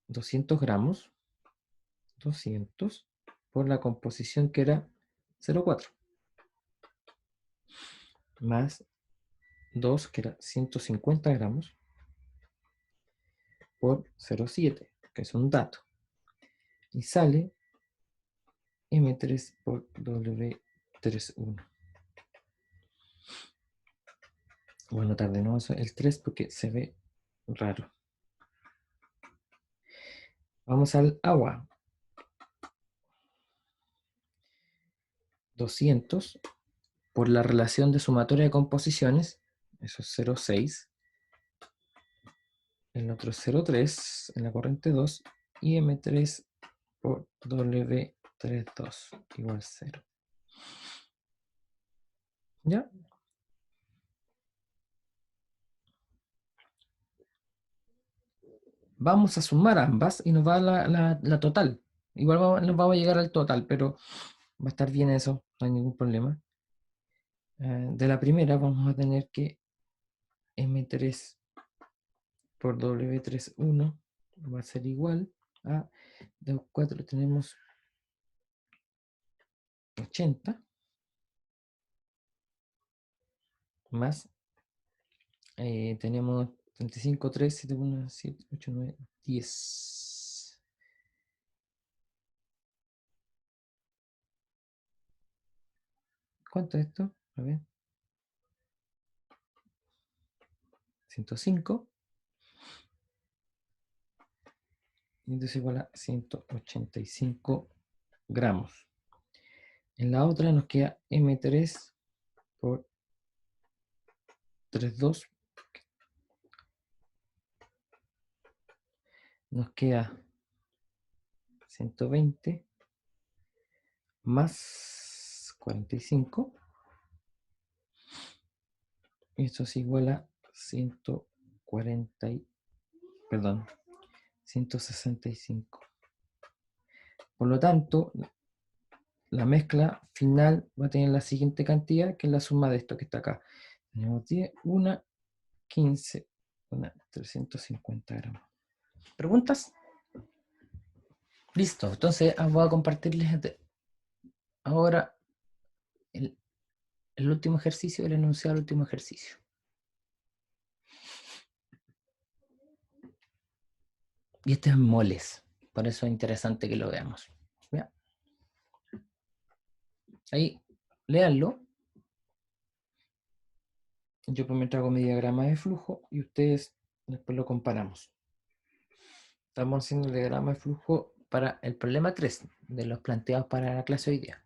200 gramos, 200, por la composición que era 0,4, más 2, que era 150 gramos, por 0,7, que es un dato. Y sale M3 por W31. Voy a anotar de nuevo el 3 porque se ve raro. Vamos al agua. 200 por la relación de sumatoria de composiciones, eso es 0,6. El otro es 0,3 en la corriente 2 y M3 por W32 igual 0. ¿Ya? Vamos a sumar ambas y nos va la total. Igual nos vamos a llegar al total, pero va a estar bien eso, no hay ningún problema. De la primera vamos a tener que M3 por W31 va a ser igual a de 4 tenemos 80 más tenemos 35, 3, 7, 1, 7, 8, 9, 10. ¿Cuánto es esto? A ver. 105. Y esto es igual a 185 gramos. En la otra nos queda M3 por 3,2. Nos queda 120 más 45. Esto es igual a 140, perdón, 165. Por lo tanto, la mezcla final va a tener la siguiente cantidad, que es la suma de esto que está acá. Tenemos 10, 1, 15, 350 gramos. ¿Preguntas? Listo. Entonces voy a compartirles ahora el último ejercicio, el enunciado del último ejercicio. Y este es moles. Por eso es interesante que lo veamos. ¿Ya? Ahí, léanlo. Yo primero hago mi diagrama de flujo y ustedes después lo comparamos. Estamos haciendo el diagrama de flujo para el problema 3 de los planteados para la clase hoy día.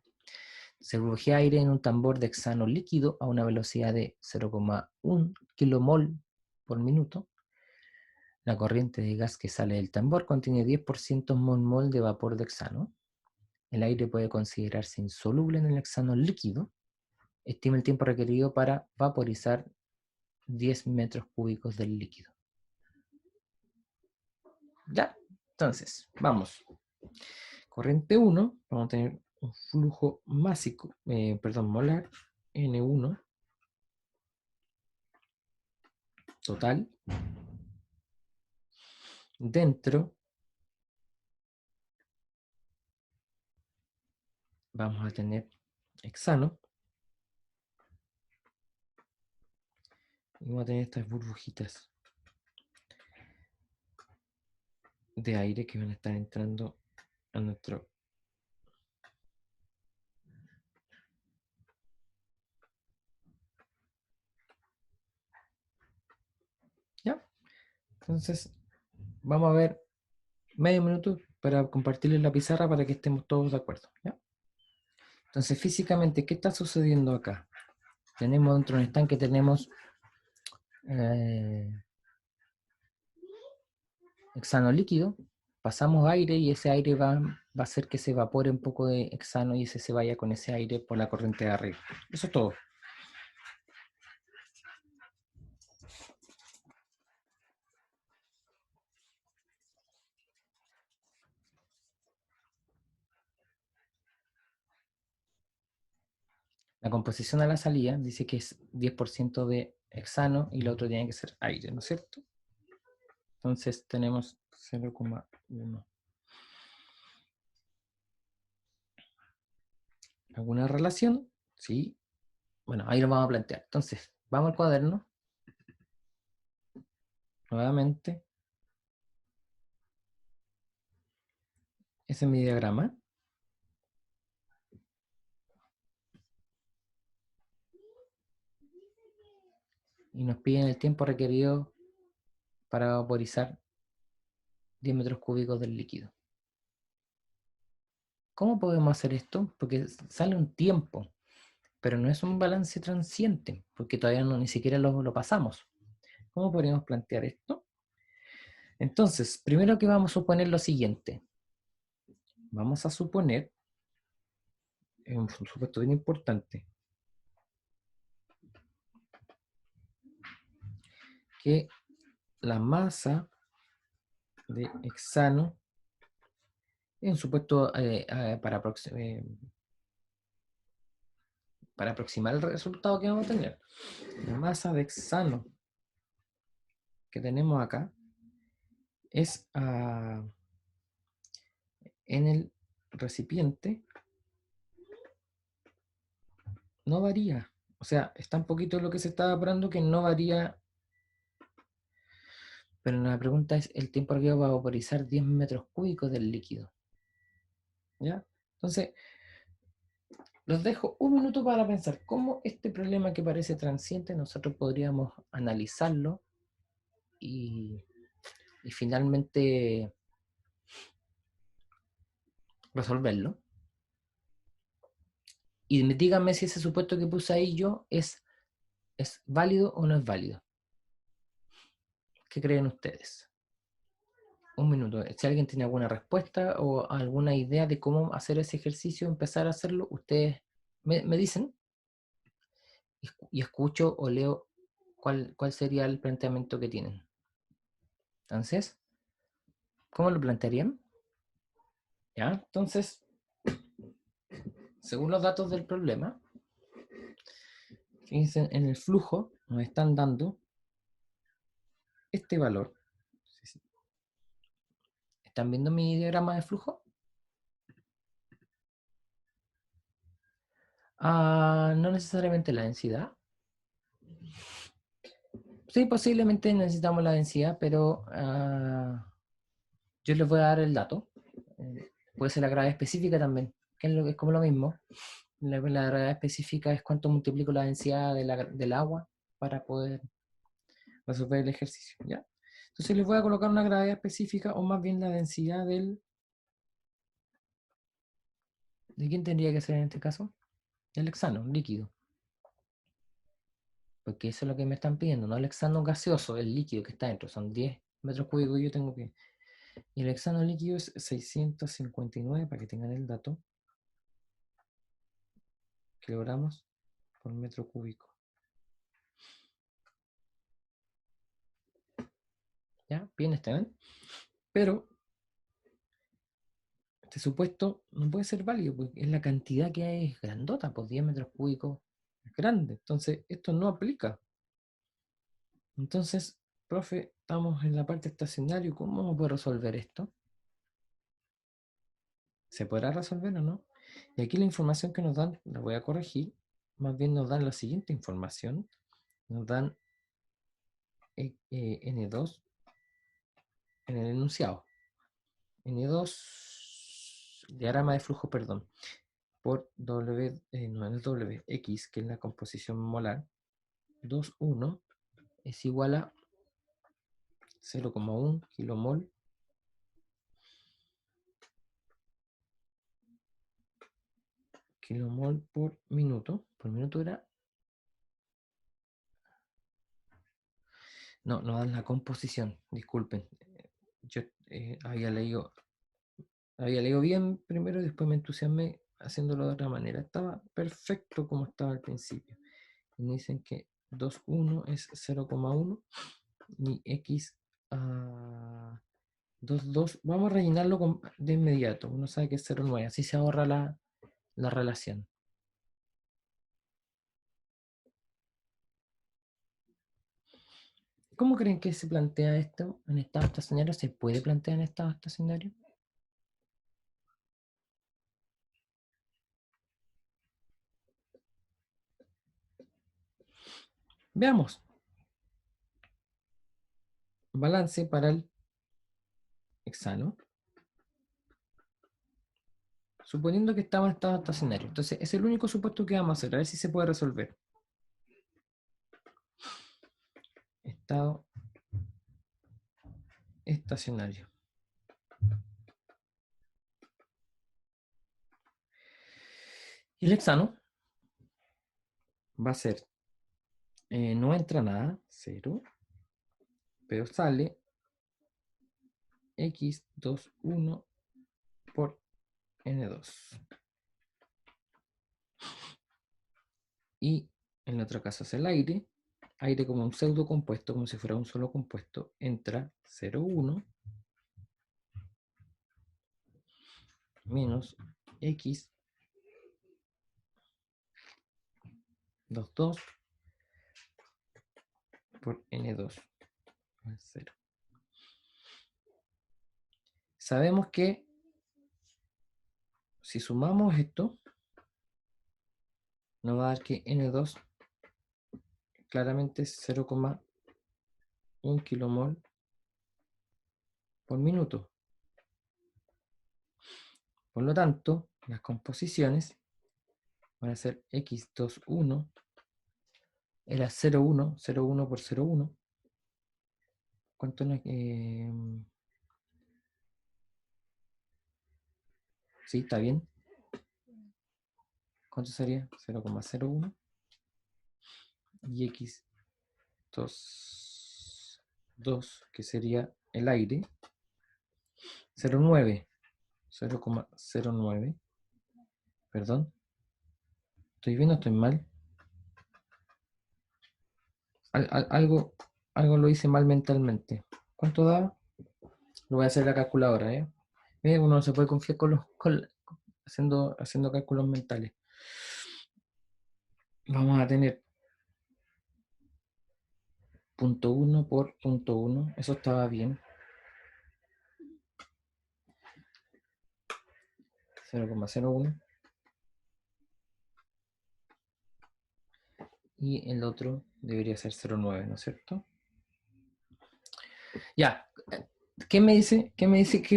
Se burbujea aire en un tambor de hexano líquido a una velocidad de 0,1 kilomol por minuto. La corriente de gas que sale del tambor contiene 10% mol de vapor de hexano. El aire puede considerarse insoluble en el hexano líquido. Estima el tiempo requerido para vaporizar 10 metros cúbicos del líquido. Ya, entonces, vamos. Corriente 1, vamos a tener un flujo másico, molar, N1, total. Dentro vamos a tener hexano. Y vamos a tener estas burbujitas de aire que van a estar entrando a nuestro... ¿Ya? Entonces, vamos a ver medio minuto para compartirles la pizarra para que estemos todos de acuerdo. ¿Ya? Entonces, físicamente, ¿qué está sucediendo acá? Tenemos dentro de un estanque, tenemos hexano líquido, pasamos aire y ese aire va a hacer que se evapore un poco de hexano y ese se vaya con ese aire por la corriente de arriba. Eso es todo. La composición a la salida dice que es 10% de hexano y lo otro tiene que ser aire, ¿no es cierto? Entonces tenemos 0,1. ¿Alguna relación? Sí. Bueno, ahí lo vamos a plantear. Entonces, vamos al cuaderno. Nuevamente. Ese es mi diagrama. Y nos piden el tiempo requerido para vaporizar 10 metros cúbicos del líquido. ¿Cómo podemos hacer esto? Porque sale un tiempo, pero no es un balance transiente, porque todavía ni siquiera lo pasamos. ¿Cómo podríamos plantear esto? Entonces, primero que vamos a suponer lo siguiente. Vamos a suponer, es un supuesto bien importante, que la masa de hexano es un supuesto para aproximar el resultado que vamos a tener. La masa de hexano que tenemos acá es en el recipiente, no varía. O sea, es tan poquito lo que se está evaporando que no varía. Pero la pregunta es el tiempo requerido para vaporizar 10 metros cúbicos del líquido. ¿Ya? Entonces, los dejo un minuto para pensar cómo este problema que parece transiente nosotros podríamos analizarlo y finalmente resolverlo. Y díganme si ese supuesto que puse ahí yo es válido o no es válido. ¿Qué creen ustedes? Un minuto. Si alguien tiene alguna respuesta o alguna idea de cómo hacer ese ejercicio, empezar a hacerlo, ustedes me dicen y escucho o leo cuál sería el planteamiento que tienen. Entonces, ¿cómo lo plantearían? ¿Ya? Entonces, según los datos del problema, fíjense, en el flujo nos están dando este valor. ¿Están viendo mi diagrama de flujo? No necesariamente la densidad. Sí, posiblemente necesitamos la densidad, pero yo les voy a dar el dato. Puede ser la gravedad específica también, que es como lo mismo. La gravedad específica es cuánto multiplico la densidad del agua para poder resolver el ejercicio, ¿ya? Entonces les voy a colocar una gravedad específica, o más bien la densidad ¿de quién tendría que ser en este caso? El hexano, líquido. Porque eso es lo que me están pidiendo, no el hexano gaseoso, el líquido que está dentro, son 10 metros cúbicos, yo tengo que... Y el hexano líquido es 659, para que tengan el dato, kilogramos por metro cúbico. ¿Ya? Bien, está bien. Pero este supuesto no puede ser válido, porque es la cantidad que hay, es grandota, pues 10 metros cúbicos es grande. Entonces, esto no aplica. Entonces, profe, estamos en la parte estacionario, ¿cómo vamos a poder resolver esto? ¿Se podrá resolver o no? Y aquí la información que nos dan, la voy a corregir, más bien nos dan la siguiente información, nos dan N2 en el enunciado. N2, diagrama de flujo, perdón, por W, no es W, X, que es la composición molar, 2,1 es igual a 0,1 kilomol por minuto. Por minuto era... No, no dan la composición, disculpen. Yo había leído bien primero y después me entusiasmé haciéndolo de otra manera. Estaba perfecto como estaba al principio. Y me dicen que 2,1 es 0,1 y X a 2,2. Vamos a rellenarlo de inmediato. Uno sabe que es 0,9. Así se ahorra la relación. ¿Cómo creen que se plantea esto en estado estacionario? ¿Se puede plantear en estado estacionario? Veamos. Balance para el hexano. Suponiendo que estamos en estado estacionario. Entonces, es el único supuesto que vamos a hacer. A ver si se puede resolver. Estado estacionario. Y el hexano va a ser, no entra nada, 0, pero sale X21 por N2. Y en la otra caso es el aire. Aire como un pseudo compuesto, como si fuera un solo compuesto, entra 0,1 menos X 22 por N2 más 0. Sabemos que si sumamos esto, nos va a dar que N2 claramente es 0,1 kilomol por minuto. Por lo tanto, las composiciones van a ser X21, era 0,1 por 0,1, ¿Cuánto nos, sí, está bien. ¿Cuánto sería? 0,01 y x2, que sería el aire. 0,9. 0,09. Perdón. ¿Estoy bien o estoy mal? Algo lo hice mal mentalmente. ¿Cuánto daba? Lo voy a hacer en la calculadora, ¿eh? Uno no se puede confiar haciendo cálculos mentales. Vamos a tener 0,1 por 0,1. Eso estaba bien. 0,01. Y el otro debería ser 0,9, ¿no es cierto? Ya. ¿Qué me dice qué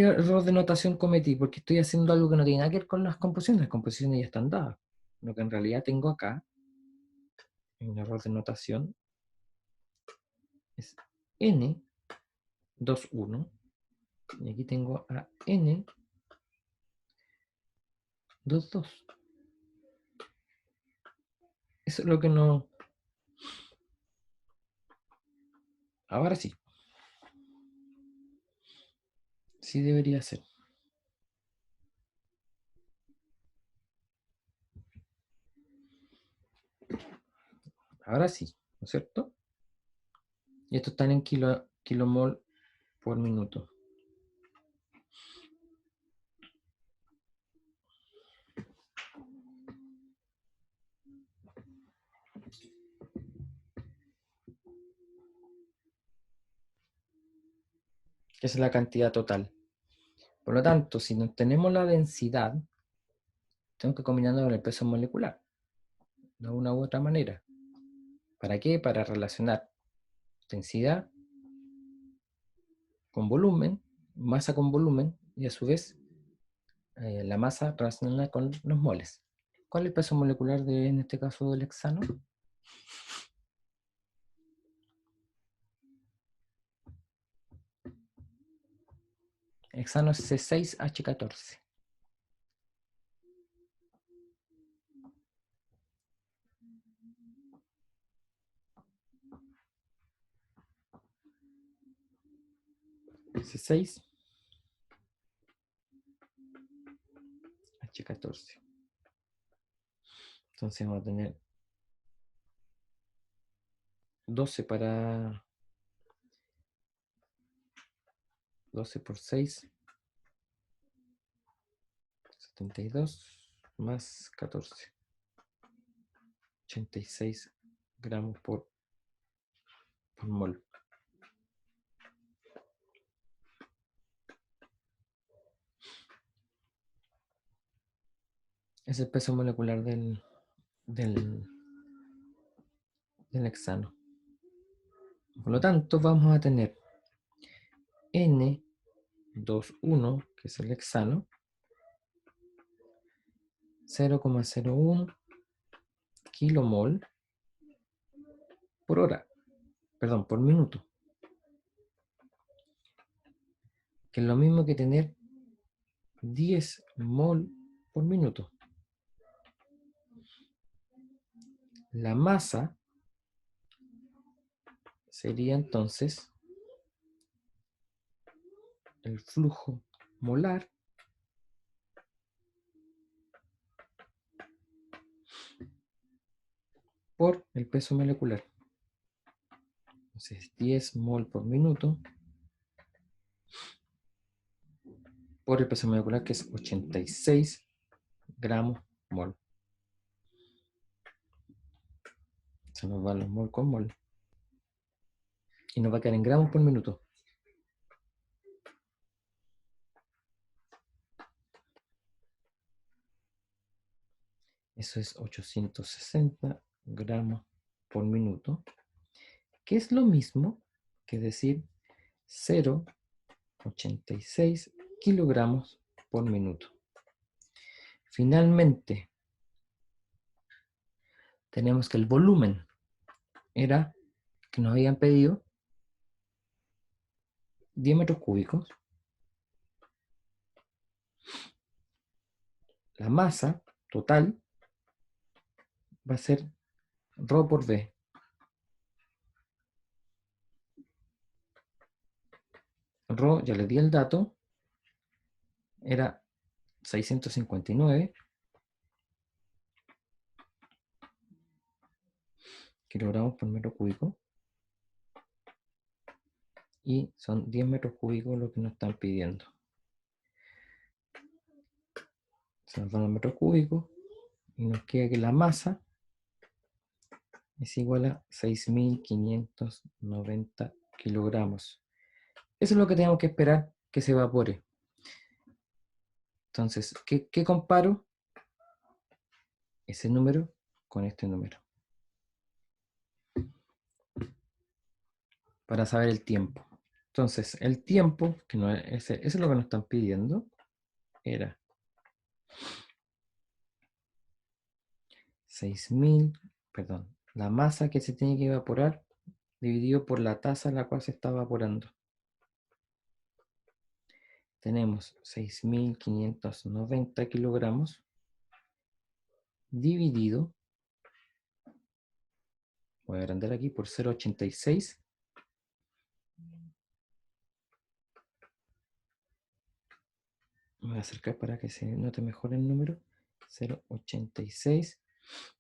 error de notación cometí? Porque estoy haciendo algo que no tiene nada que ver con las composiciones. Las composiciones ya están dadas. Lo que en realidad tengo acá, un error de notación, es n21. Y aquí tengo a n22. Eso es lo que no... Ahora sí. Sí debería ser. Ahora sí, ¿no es cierto? Y esto está en kilomol por minuto. Esa es la cantidad total. Por lo tanto, si no tenemos la densidad, tengo que combinarlo con el peso molecular, de una u otra manera. ¿Para qué? Para relacionar densidad con volumen, masa con volumen, y a su vez la masa relacionada con los moles. ¿Cuál es el peso molecular en este caso, del hexano? El hexano es C6H14. C6H14. Entonces vamos a tener 12 por 6, 72, más 14. 86 gramos por mol. Es el peso molecular del hexano. Por lo tanto, vamos a tener N21, que es el hexano, 0,01 kilomol por hora, perdón, por minuto. Que es lo mismo que tener 10 mol por minuto. La masa sería entonces el flujo molar por el peso molecular. Entonces 10 mol por minuto por el peso molecular, que es 86 gramos mol. Se nos van los mol con mol. Y nos va a quedar en gramos por minuto. Eso es 860 gramos por minuto, que es lo mismo que decir 0,86 kilogramos por minuto. Finalmente, tenemos que el volumen era que nos habían pedido 10 metros cúbicos. La masa total va a ser Rho por V. Rho, ya le di el dato, era 659 kilogramos por metro cúbico. Y son 10 metros cúbicos lo que nos están pidiendo. Se nos van los metros cúbicos y nos queda que la masa es igual a 6.590 kilogramos. Eso es lo que tenemos que esperar que se evapore. Entonces, ¿qué comparo? Ese número con este número. Para saber el tiempo. Entonces, el tiempo, que no es, eso es lo que nos están pidiendo, era 6.000, perdón, la masa que se tiene que evaporar dividido por la tasa en la cual se está evaporando. Tenemos 6.590 kilogramos dividido, voy a agrandar aquí por 0,86. Me voy a acercar para que se note mejor el número. 0,86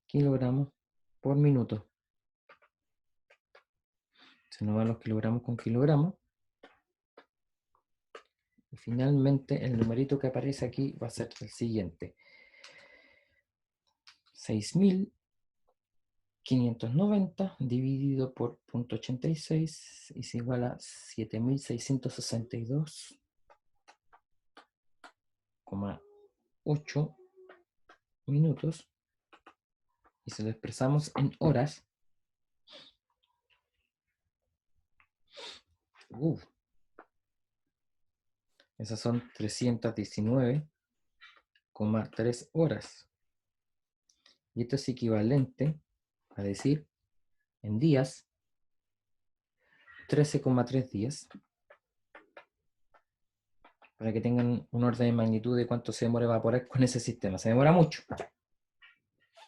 kilogramos por minuto. Se nos van los kilogramos con kilogramos. Y finalmente el numerito que aparece aquí va a ser el siguiente. 6.590 dividido por 0,86 es igual a 7.662,8 minutos. Y si lo expresamos en horas, esas son 319,3 horas. Y esto es equivalente a decir en días 13,3 días. Para que tengan un orden de magnitud de cuánto se demora evaporar con ese sistema. Se demora mucho.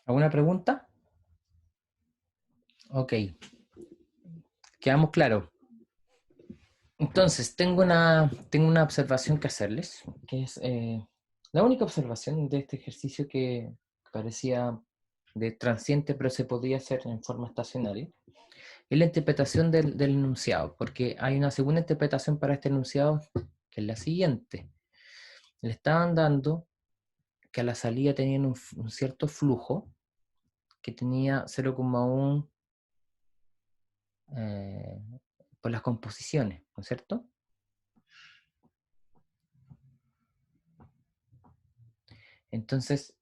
¿Alguna pregunta? Ok. Quedamos claros. Entonces, tengo una observación que hacerles, que es la única observación de este ejercicio que parecía de transiente, pero se podía hacer en forma estacionaria, es la interpretación del enunciado, porque hay una segunda interpretación para este enunciado, que es la siguiente. Le estaban dando que a la salida tenían un cierto flujo, que tenía 0,1 por las composiciones, ¿no es cierto? Entonces,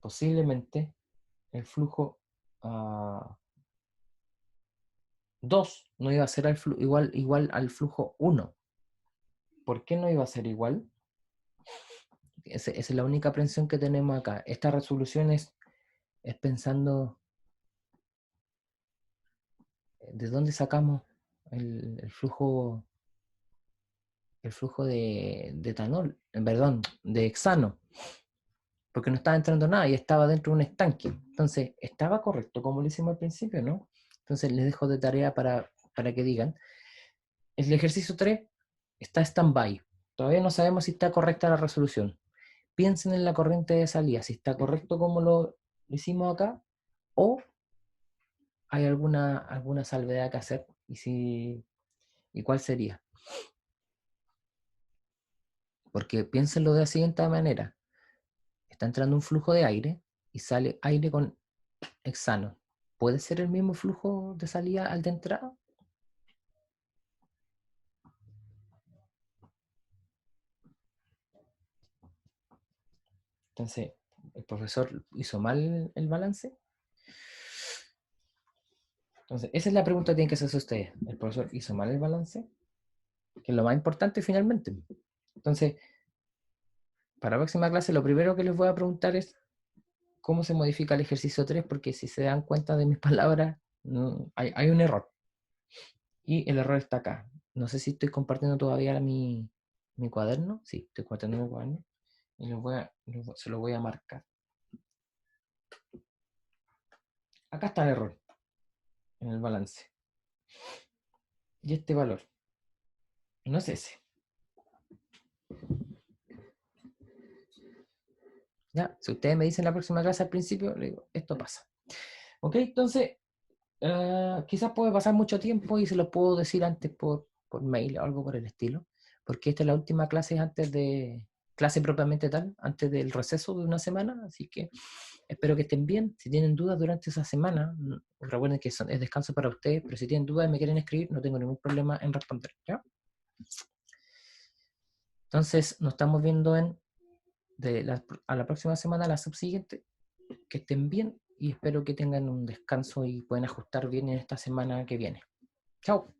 posiblemente el flujo 2 no iba a ser igual al flujo 1. ¿Por qué no iba a ser igual? Esa es la única aprensión que tenemos acá. Esta resolución es pensando de dónde sacamos el flujo de etanol, perdón, de hexano, porque no estaba entrando nada y estaba dentro de un estanque. Entonces, ¿estaba correcto como lo hicimos al principio, no? Entonces les dejo de tarea para que digan. El ejercicio 3 está stand-by. Todavía no sabemos si está correcta la resolución. Piensen en la corriente de salida, si está correcto como lo hicimos acá, o hay alguna salvedad que hacer, y cuál sería. Porque piénsenlo de la siguiente manera. Está entrando un flujo de aire y sale aire con hexano. ¿Puede ser el mismo flujo de salida al de entrada? Entonces, ¿el profesor hizo mal el balance? Entonces, esa es la pregunta que tienen que hacerse ustedes. ¿El profesor hizo mal el balance? Que es lo más importante finalmente. Entonces, para la próxima clase, lo primero que les voy a preguntar es cómo se modifica el ejercicio 3, porque si se dan cuenta de mis palabras, hay un error. Y el error está acá. No sé si estoy compartiendo todavía mi cuaderno. Sí, estoy compartiendo mi cuaderno. Y se lo voy a marcar. Acá está el error en el balance. Y este valor no es ese. ¿Ya? Si ustedes me dicen la próxima clase al principio, le digo, esto pasa. ¿Ok? Entonces, quizás puede pasar mucho tiempo y se lo puedo decir antes por mail o algo por el estilo, porque esta es la última clase antes de clase propiamente tal, antes del receso de una semana, así que espero que estén bien. Si tienen dudas durante esa semana, recuerden que es descanso para ustedes, pero si tienen dudas y me quieren escribir, no tengo ningún problema en responder, ¿ya? Entonces, nos estamos viendo a la próxima semana, a la subsiguiente. Que estén bien y espero que tengan un descanso y puedan ajustar bien en esta semana que viene. Chao.